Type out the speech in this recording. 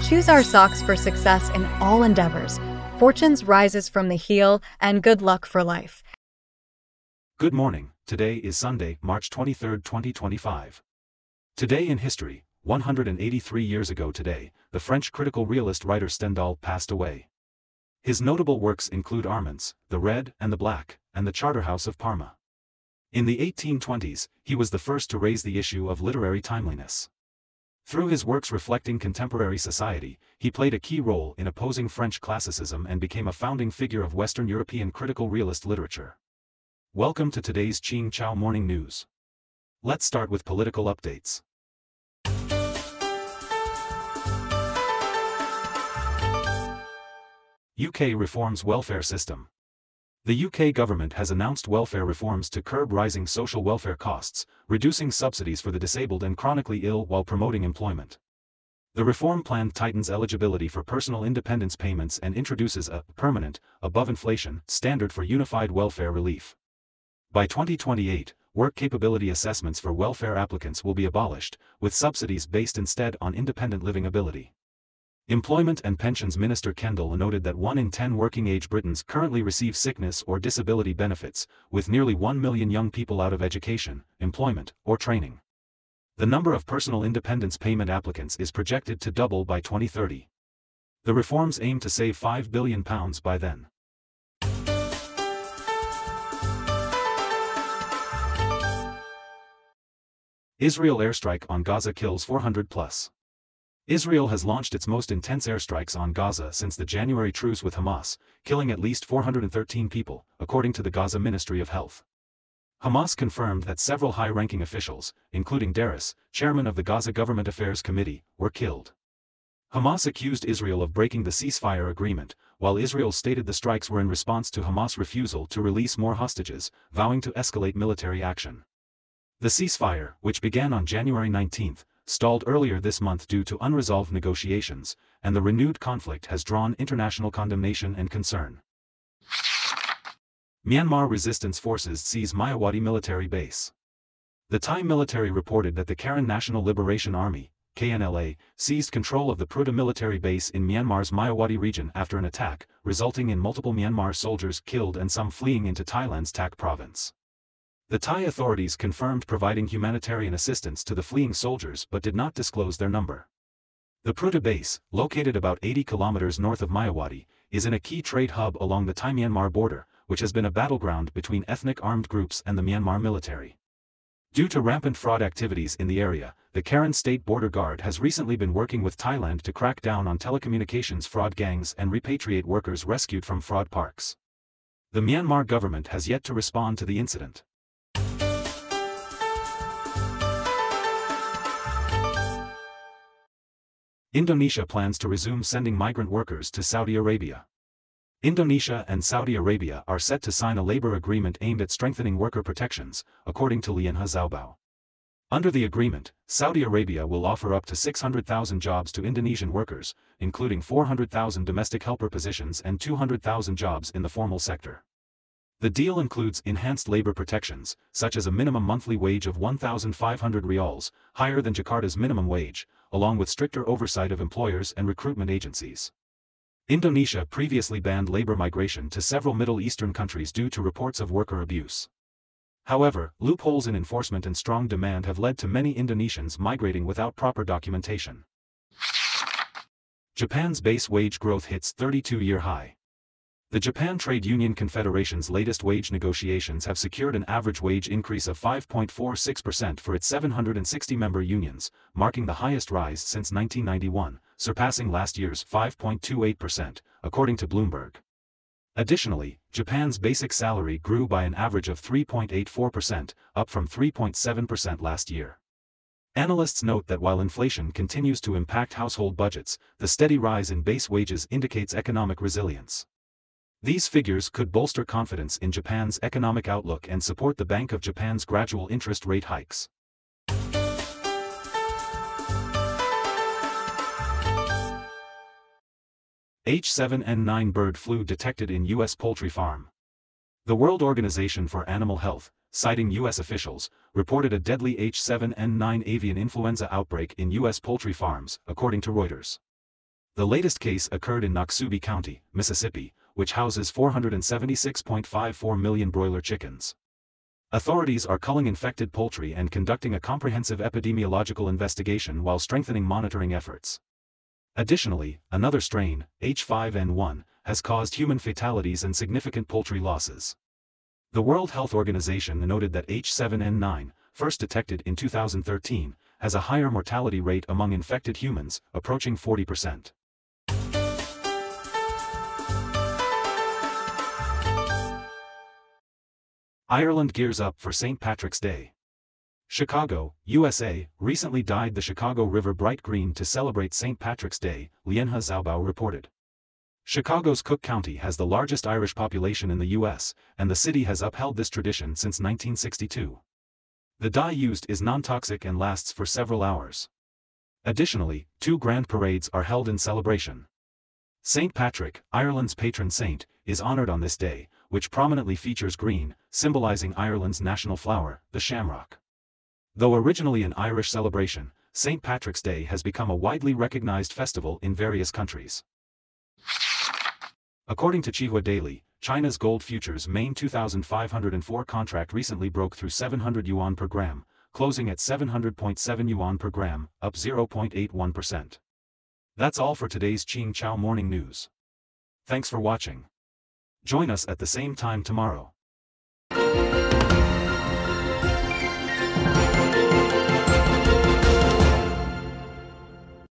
choose our socks for success in all endeavors. Fortunes rises from the heel, and good luck for life. Good morning. Today is Sunday, March 23, 2025. Today in history, 183 years ago today, the French critical realist writer Stendhal passed away. His notable works include Armance, The Red and the Black, and The Charterhouse of Parma. In the 1820s, he was the first to raise the issue of literary timeliness. Through his works reflecting contemporary society, he played a key role in opposing French classicism and became a founding figure of Western European critical realist literature. Welcome to today's Ching Chow Morning News. Let's start with political updates. UK reforms welfare system. The UK government has announced welfare reforms to curb rising social welfare costs, reducing subsidies for the disabled and chronically ill while promoting employment. The reform plan tightens eligibility for personal independence payments and introduces a permanent, above-inflation, standard for unified welfare relief. By 2028, work capability assessments for welfare applicants will be abolished, with subsidies based instead on independent living ability. Employment and Pensions Minister Kendall noted that 1 in 10 working-age Britons currently receive sickness or disability benefits, with nearly 1 million young people out of education, employment, or training. The number of personal independence payment applicants is projected to double by 2030. The reforms aim to save £5 billion by then. Israel airstrike on Gaza kills 400+. Israel has launched its most intense airstrikes on Gaza since the January truce with Hamas, killing at least 413 people, according to the Gaza Ministry of Health. Hamas confirmed that several high-ranking officials, including Daris, chairman of the Gaza Government Affairs Committee, were killed. Hamas accused Israel of breaking the ceasefire agreement, while Israel stated the strikes were in response to Hamas' refusal to release more hostages, vowing to escalate military action. The ceasefire, which began on January 19, stalled earlier this month due to unresolved negotiations, and the renewed conflict has drawn international condemnation and concern. Myanmar resistance forces seize Mayawati military base. The Thai military reported that the Karen National Liberation Army, KNLA, seized control of the Pruta military base in Myanmar's Mayawati region after an attack, resulting in multiple Myanmar soldiers killed and some fleeing into Thailand's Tak province. The Thai authorities confirmed providing humanitarian assistance to the fleeing soldiers but did not disclose their number. The Pruta base, located about 80 kilometers north of Mayawati, is in a key trade hub along the Thai-Myanmar border, which has been a battleground between ethnic armed groups and the Myanmar military. Due to rampant fraud activities in the area, the Karen State Border Guard has recently been working with Thailand to crack down on telecommunications fraud gangs and repatriate workers rescued from fraud parks. The Myanmar government has yet to respond to the incident. Indonesia plans to resume sending migrant workers to Saudi Arabia. Indonesia and Saudi Arabia are set to sign a labor agreement aimed at strengthening worker protections, according to Lianhe Zhaobao. Under the agreement, Saudi Arabia will offer up to 600,000 jobs to Indonesian workers, including 400,000 domestic helper positions and 200,000 jobs in the formal sector. The deal includes enhanced labor protections, such as a minimum monthly wage of 1,500 rials, higher than Jakarta's minimum wage, along with stricter oversight of employers and recruitment agencies. Indonesia previously banned labor migration to several Middle Eastern countries due to reports of worker abuse. However, loopholes in enforcement and strong demand have led to many Indonesians migrating without proper documentation. Japan's base wage growth hits 32-year high. The Japan Trade Union Confederation's latest wage negotiations have secured an average wage increase of 5.46% for its 760-member unions, marking the highest rise since 1991, surpassing last year's 5.28%, according to Bloomberg. Additionally, Japan's basic salary grew by an average of 3.84%, up from 3.7% last year. Analysts note that while inflation continues to impact household budgets, the steady rise in base wages indicates economic resilience. These figures could bolster confidence in Japan's economic outlook and support the Bank of Japan's gradual interest rate hikes. H7N9 bird flu detected in U.S. poultry farm. The World Organization for Animal Health, citing U.S. officials, reported a deadly H7N9 avian influenza outbreak in U.S. poultry farms, according to Reuters. The latest case occurred in Noxubee County, Mississippi, which houses 476.54 million broiler chickens. Authorities are culling infected poultry and conducting a comprehensive epidemiological investigation while strengthening monitoring efforts. Additionally, another strain, H5N1, has caused human fatalities and significant poultry losses. The World Health Organization noted that H7N9, first detected in 2013, has a higher mortality rate among infected humans, approaching 40%. Ireland gears up for St. Patrick's Day. Chicago, USA, recently dyed the Chicago River bright green to celebrate St. Patrick's Day, Lienha Zaubau reported. Chicago's Cook County has the largest Irish population in the U.S., and the city has upheld this tradition since 1962. The dye used is non-toxic and lasts for several hours. Additionally, 2 grand parades are held in celebration. St. Patrick, Ireland's patron saint, is honored on this day, which prominently features green, symbolizing Ireland's national flower, the shamrock. Though originally an Irish celebration, St. Patrick's Day has become a widely recognized festival in various countries. According to Xinhua Daily, China's gold futures main 2,504 contract recently broke through 700 yuan per gram, closing at 700.7 yuan per gram, up 0.81%. That's all for today's Qing Chao Morning News. Thanks for watching. Join us at the same time tomorrow.